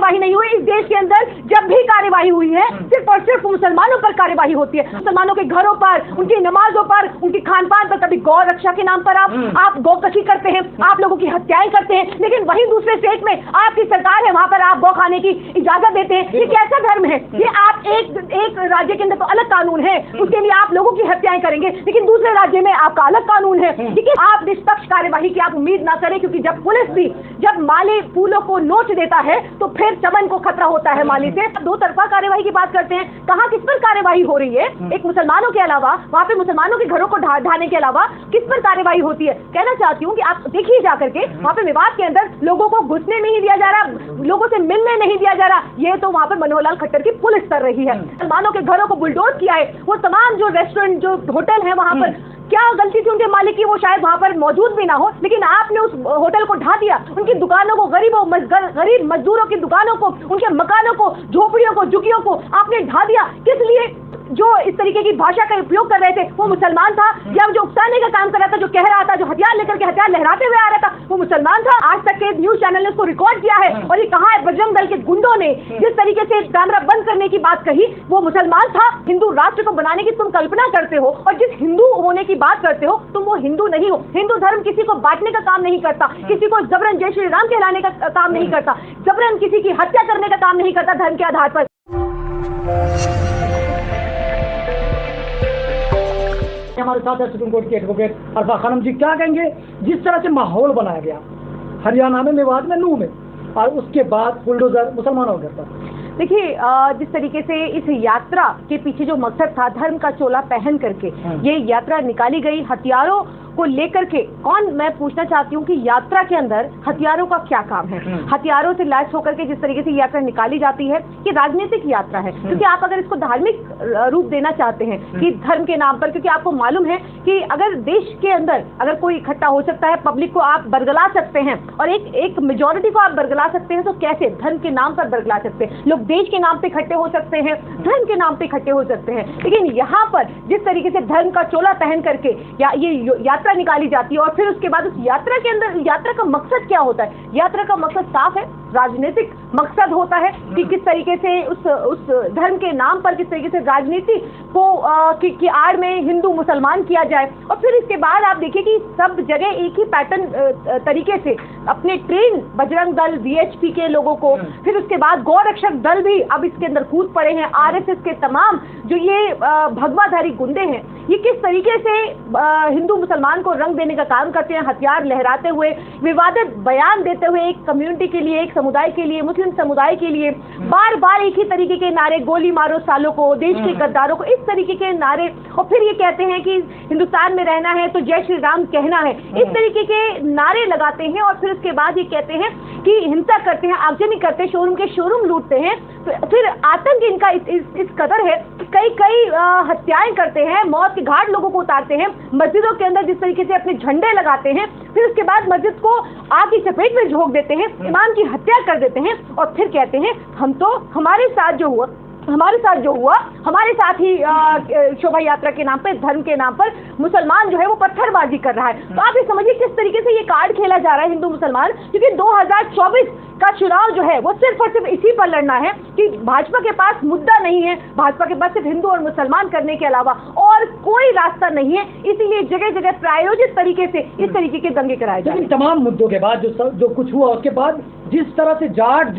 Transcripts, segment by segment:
कार्यवाही नहीं हुई। इस देश के अंदर जब भी कार्यवाही हुई है सिर्फ और सिर्फ मुसलमानों पर कार्यवाही होती है, मुसलमानों के घरों पर, उनकी नमाजों पर, उनकी खान पान पर। कभी गौ रक्षा के नाम पर आप गौकशी करते हैं, आप लोगों की हत्याएं करते हैं, लेकिन वहीं दूसरे स्टेट में आपकी सरकार है, वहां पर आप गौ खाने की इजाजत देते हैं। ये कैसा धर्म है? ये आप एक राज्य के अंदर तो अलग कानून है, उसके लिए आप लोगों की हत्याएं करेंगे, लेकिन दूसरे राज्य में आपका अलग कानून है। ठीक है, आप निष्पक्ष कार्यवाही की आप उम्मीद ना करें, क्योंकि जब पुलिस भी जब माली फूलों को नोच देता है तो फिर चमन को खतरा होता है माली से। दो तरफा कार्यवाही की बात करते हैं, कहां किस पर कार्यवाही हो रही है? एक मुसलमानों के अलावा वहां पे मुसलमानों के घरों को ढाने के अलावा किस पर कार्यवाही होती है? कहना चाहती हूँ कि आप देखिए जाकर के वहां पे विवाद के अंदर लोगों को घुसने नहीं दिया जा रहा, लोगों से मिलने नहीं दिया जा रहा, ये तो वहां पर मनोहर लाल खट्टर की पुलिस कर रही है। मुसलमानों के घरों को बुलडोज किया है, वो तमाम जो रेस्टोरेंट जो होटल है वहां पर क्या गलती थी उनके मालिक की, वो शायद वहां पर मौजूद भी ना हो, लेकिन आपने उस होटल को ढा दिया, उनकी दुकानों को, गरीब मजदूरों की दुकानों को, उनके मकानों को, झोपड़ियों को, झुग्गियों को आपने ढा दिया। किस लिए? जो इस तरीके की भाषा का उपयोग कर रहे थे वो मुसलमान था, या जो उकसाने का काम कर रहा था, जो कह रहा था, जो हथियार लेकर के हथियार लहराते हुए आ रहा था, वो मुसलमान था। आज तक के न्यूज चैनल ने उसको रिकॉर्ड किया है और ये कहा है बजरंग दल के गुंडों ने जिस तरीके से कैमरा बंद करने की बात कही, वो मुसलमान था। हिंदू राष्ट्र को बनाने की तुम कल्पना करते हो और जिस हिंदू होने की बात करते हो तुम वो हिंदू नहीं हो। हिंदू धर्म किसी को बांटने का काम नहीं करता, किसी को जबरन जय श्री राम कहलाने का काम नहीं करता, जबरन किसी की हत्या करने का काम नहीं करता धर्म के आधार पर। हमारे साथ है सुप्रीम कोर्ट के एडवोकेट अरफा खानम जी, क्या कहेंगे जिस तरह से माहौल बनाया गया हरियाणा में, मेवात में, नूह में, और उसके बाद बुलडोजर मुसलमानों के पर? देखिए, जिस तरीके से इस यात्रा के पीछे जो मकसद था, धर्म का चोला पहन करके ये यात्रा निकाली गई, हथियारों को लेकर के मैं पूछना चाहती हूँ कि यात्रा के अंदर हथियारों का क्या काम है? हथियारों से लैस होकर के जिस तरीके से यात्रा निकाली जाती है, ये राजनीतिक यात्रा है। क्योंकि आप अगर इसको धार्मिक रूप देना चाहते हैं कि धर्म के नाम पर, क्योंकि आपको मालूम है कि अगर देश के अंदर अगर कोई इकट्ठा हो सकता है, पब्लिक को आप बरगला सकते हैं और एक मेजोरिटी को आप बरगला सकते हैं, तो कैसे धर्म के नाम पर बरगला सकते हैं? लोग देश के नाम पे इकट्ठे हो सकते हैं, धर्म के नाम पे इकट्ठे हो सकते हैं, लेकिन यहाँ पर जिस तरीके से धर्म का चोला पहन करके ये यात्रा निकाली जाती है और फिर उसके बाद उस यात्रा के अंदर यात्रा का मकसद क्या होता है? यात्रा का मकसद साफ है, राजनीतिक मकसद होता है कि किस तरीके से उस धर्म के नाम पर किस तरीके से राजनीति को की आड़ में हिंदू मुसलमान किया जाए। और फिर इसके बाद आप देखिए कि सब जगह एक ही पैटर्न तरीके से अपने ट्रेन बजरंग दल, वीएचपी के लोगों को, फिर उसके बाद गौरक्षक दल भी अब इसके अंदर कूद पड़े हैं, आरएसएस के तमाम जो ये भगवाधारी गुंडे हैं, ये किस तरीके से हिंदू मुसलमान को रंग देने का काम करते हैं, हथियार लहराते हुए, विवादित बयान देते हुए, एक कम्युनिटी के लिए, एक समुदाय के लिए, मुस्लिम समुदाय के लिए बार बार एक ही तरीके के नारे, गोली मारो सालों को, देश के गद्दारों को, इस तरीके के नारे, और फिर ये कहते हैं कि हिंदुस्तान में रहना है तो जय श्री राम कहना है, इस तरीके के नारे लगाते हैं। और फिर उसके बाद ये कहते हैं कि हिंसा करते हैं, आगजनी करते हैं, शोरूम के शोरूम लूटते हैं। तो फिर आतंक इनका इस कदर है, कई हत्याएं करते हैं, मौत के घाट लोगों को उतारते हैं, मस्जिदों के अंदर जिस तरीके से अपने झंडे लगाते हैं, फिर उसके बाद मस्जिद को आग की चपेट में झोंक देते हैं, इमाम की हत्या कर देते हैं और फिर कहते हैं हमारे साथ जो हुआ हमारे साथ ही शोभा यात्रा के नाम पे, धर्म के नाम पर मुसलमान जो है वो पत्थरबाजी कर रहा है। तो आप ये समझिए किस तरीके से ये कार्ड खेला जा रहा है हिंदू मुसलमान, क्योंकि 2024 का चुनाव जो है वो सिर्फ और सिर्फ इसी पर लड़ना है कि भाजपा के पास मुद्दा नहीं है, भाजपा के पास सिर्फ हिंदू और मुसलमान करने के अलावा और कोई रास्ता नहीं है। इसीलिए जगह जगह प्रायोजित तरीके से इस तरीके के दंगे कराए जाए। तमाम मुद्दों के बाद जो कुछ हुआ, उसके बाद जिस तरह से जाट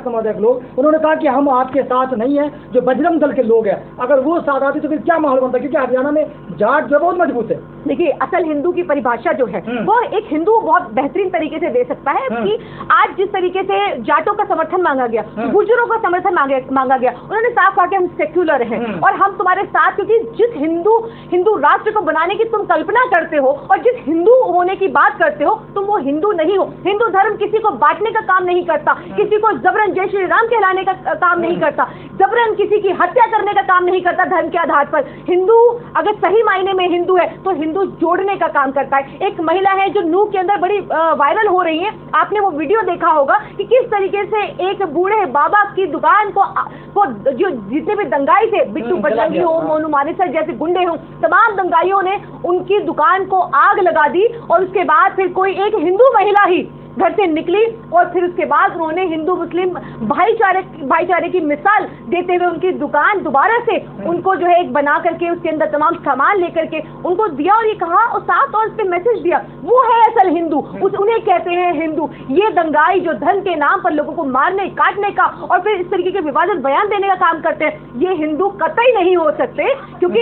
समुदाय के लोग, उन्होंने कहा कि हम आपके साथ नहीं है, जो बजरंग दल के लोग हैं, अगर वो साथ आते तो फिर क्या माहौल बनता? क्योंकि हरियाणा में जाट जो बहुत मजबूत है। देखिए, असल हिंदू की परिभाषा जो है वो एक हिंदू बहुत बेहतरीन तरीके से दे सकता है कि आज जिस तरीके से जाटों का समर्थन मांगा गया, गुर्जरों का समर्थन मांगा गया, उन्होंने साफ कहा कि हम सेक्युलर हैं और हम तुम्हारे साथ, क्योंकि जिस हिंदू राष्ट्र को बनाने की तुम कल्पना करते हो और जिस हिंदू होने की बात करते हो, तुम वो हिंदू नहीं हो। हिंदू धर्म किसी को बांटने का काम नहीं करता, किसी को जबरन जय श्री राम कहलाने का काम नहीं करता, जबरन किसी की हत्या करने का काम नहीं करता धर्म के आधार पर। हिंदू अगर सही मायने में हिंदू है तो हिंदू जोड़ने का काम करता है। एक महिला है जो नूह के अंदर बड़ी वायरल हो रही है, आपने वो वीडियो देखा होगा कि किस तरीके से एक बूढ़े बाबा की दुकान को जो जितने भी दंगाई थे, बिट्टू बजरंगी हो, मोनू मानेसर जैसे गुंडे हो, तमाम दंगाइयों ने उनकी दुकान को आग लगा दी और उसके बाद फिर कोई एक हिंदू महिला ही घर से निकली और फिर उसके बाद उन्होंने हिंदू मुस्लिम भाईचारे की मिसाल देते हुए उनकी दुकान दोबारा से उनको जो है एक बना करके उसके अंदर तमाम सामान लेकर के उनको दिया और ये कहा और साथ और उस पे मैसेज दिया, वो है असल हिंदू, उन्हें कहते हैं हिंदू। ये दंगाई जो धन के नाम पर लोगों को मारने काटने का और फिर इस तरीके के विवादित बयान देने का काम करते हैं, ये हिंदू कतई नहीं हो सकते। क्योंकि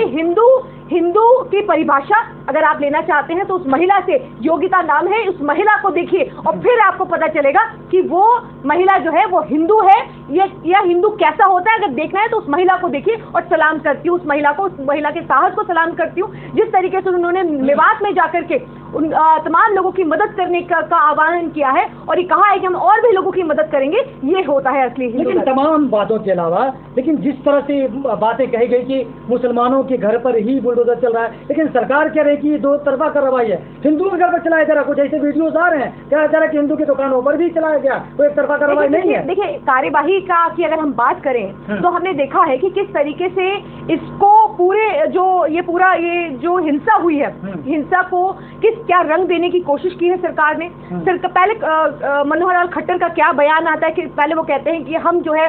हिंदू की परिभाषा अगर आप लेना चाहते हैं तो उस महिला से योगिता नाम है, उस महिला को देखिए और फिर आपको पता चलेगा कि वो महिला जो है वो हिंदू है या हिंदू कैसा होता है। अगर देखना है तो उस महिला को देखिए और सलाम करती हूँ उस महिला को, उस महिला के साहस को सलाम करती हूँ जिस तरीके से उन्होंने मेवात में जाकर के उन तमाम लोगों की मदद करने का आह्वान किया है और ये कहा है कि हम और भी लोगों की मदद करेंगे। ये होता है असली हिंदू। लेकिन तमाम बातों के अलावा लेकिन जिस तरह से बातें कही गई कि मुसलमानों के घर पर ही बुलडोजर चल रहा है, लेकिन सरकार कह रही है कि दो तरफा कार्रवाई है, हिंदुओं के घर पर चलाया जा रहा, कुछ ऐसे वीडियोज आ रहे हैं कहा जा रहा है कि हिंदू की दुकानों पर भी चलाया गया, तो एक तरफा कार्रवाई नहीं है। देखिए कार्यवाही का की अगर हम बात करें तो हमने देखा है कि किस तरीके से इसको पूरे ये जो हिंसा हुई है, हिंसा को क्या रंग देने की कोशिश की है सरकार ने। पहले मनोहर लाल खट्टर का क्या बयान आता है कि पहले वो कहते हैं कि हम जो है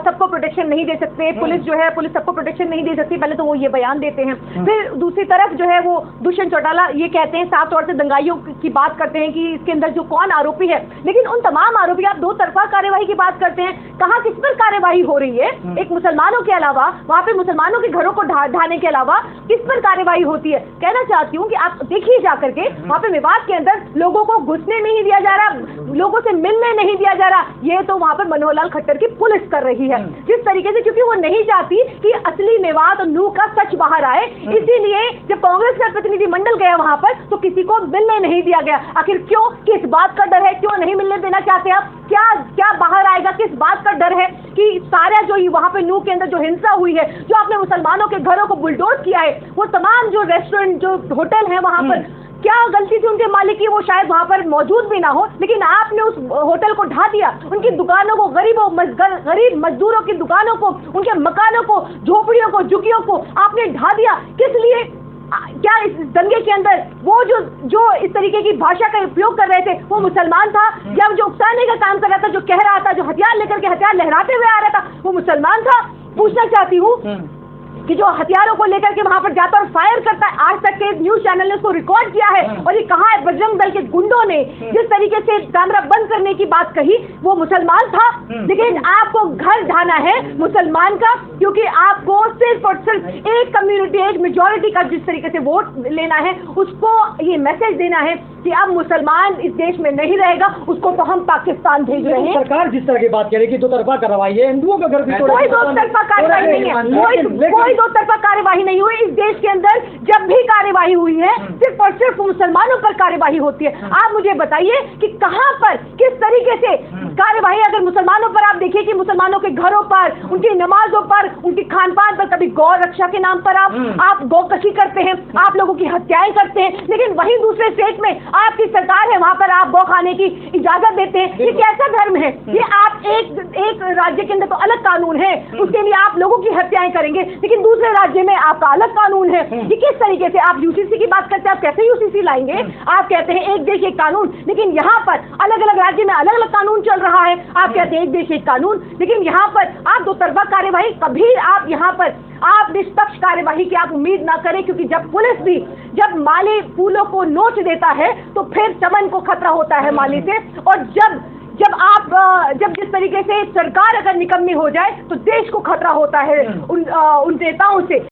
सबको प्रोटेक्शन नहीं दे सकते, पुलिस सबको प्रोटेक्शन नहीं दे सकती, पहले तो वो ये बयान देते हैं। फिर दूसरी तरफ जो है वो दुष्यंत चौटाला ये कहते हैं, साफ तौर से दंगाइयों की बात करते हैं कि इसके अंदर जो कौन आरोपी है, लेकिन उन तमाम आरोपी आप दो तरफा कार्यवाही की बात करते हैं, कहाँ किस पर कार्यवाही हो रही है। एक मुसलमानों के अलावा वहां पे मुसलमानों के घरों को ढाने के अलावा किस पर कार्यवाही होती है। कहना चाहती हूँ कि आप देखिए जाकर के वहां पे मेवात के अंदर लोगों को घुसने नहीं दिया जा रहा, लोगों से मिलने नहीं दिया जा रहा, ये तो वहां पर मनोहर लाल खट्टर की पुलिस कर रही है जिस तरीके से, क्योंकि वो नहीं चाहती कि असली मेवात और नूह का सच बाहर आए। इसीलिए जब कांग्रेस का प्रतिनिधिमंडल गया वहां पर तो किसी को मिलने नहीं दिया गया। आखिर क्यों, किस बात का डर है, क्यों नहीं मिलने देना चाहते आप, क्या बाहर आएगा, किस बात का डर है कि सारा जो वहां पे नूह के अंदर जो हिंसा हुई है, जो आपने मुसलमानों के घरों को बुलडोज किया है, वो तमाम जो रेस्टोरेंट जो होटल है वहां पर क्या गलती थी उनके मालिक की, वो शायद वहां पर मौजूद भी ना हो, लेकिन आपने उस होटल को ढा दिया, उनकी दुकानों को, गरीब मजदूरों की दुकानों को, उनके मकानों को, झोपड़ियों को, झुग्गियों को आपने ढा दिया। किस लिए? क्या इस दंगे के अंदर वो जो इस तरीके की भाषा का उपयोग कर रहे थे वो मुसलमान था, या जो उकसाने का काम कर रहा था, जो कह रहा था, जो हथियार लेकर के हथियार लहराते हुए आ रहा था, वो मुसलमान था? पूछना चाहती हूँ कि जो हथियारों को लेकर के वहां पर जाता और फायर करता है, आज तक के न्यूज चैनल ने उसको रिकॉर्ड किया है और ये कहा है बजरंग दल के गुंडों ने जिस तरीके से कैमरा बंद करने की बात कही, वो मुसलमान था। लेकिन आपको घर ढाना है मुसलमान का, क्योंकि आपको सिर्फ और सिर्फ एक कम्युनिटी, एक मेजोरिटी का जिस तरीके से वोट लेना है, उसको ये मैसेज देना है कि अब मुसलमान इस देश में नहीं रहेगा, उसको तो हम पाकिस्तान भेज रहे हैं। सरकार जिस तरह की बात कह रही है कि दो तरफा कार्रवाई है, हिंदुओं का घर भी कोई दो तरफा कार्रवाई नहीं है, कोई दो तरफा कार्यवाही नहीं हुई। इस देश के अंदर जब भी कार्यवाही हुई है सिर्फ और सिर्फ मुसलमानों पर कार्यवाही होती है। आप मुझे बताइए कि कहां पर, किस तरीके से कार्यवाही, अगर मुसलमानों पर आप देखिए कि मुसलमानों के घरों पर, उनकी नमाजों पर, उनकी खान-पान पर, कभी गौ रक्षा के नाम पर आप गौकशी करते हैं, आप लोगों की हत्याएं करते हैं, लेकिन वहीं दूसरे स्टेट में आपकी सरकार है, वहां पर आप गौ खाने की इजाजत देते हैं। ये कैसा धर्म है? ये आप एक राज्य के अंदर तो अलग कानून है, उसके लिए आप लोगों की हत्याएं करेंगे, लेकिन दूसरे राज्य में आपका अलग कानून है। ये किस तरीके से? आप यूसीसी की बात करते हैं, आप कैसे यूसीसी लाएंगे? आप कहते हैं एक देश एक कानून, लेकिन यहाँ पर अलग अलग राज्य में अलग अलग कानून चल रहा है। आप कहते हैं एक देश एक कानून, लेकिन यहाँ पर आप दो तरफा कार्यवाही, कभी आप यहाँ पर आप निष्पक्ष कार्यवाही की आप उम्मीद ना करें, क्योंकि जब माली फूलों को नोच देता है तो फिर चमन को खतरा होता है माली से। और जब जिस तरीके से सरकार अगर निकम्मी हो जाए तो देश को खतरा होता है उन नेताओं से।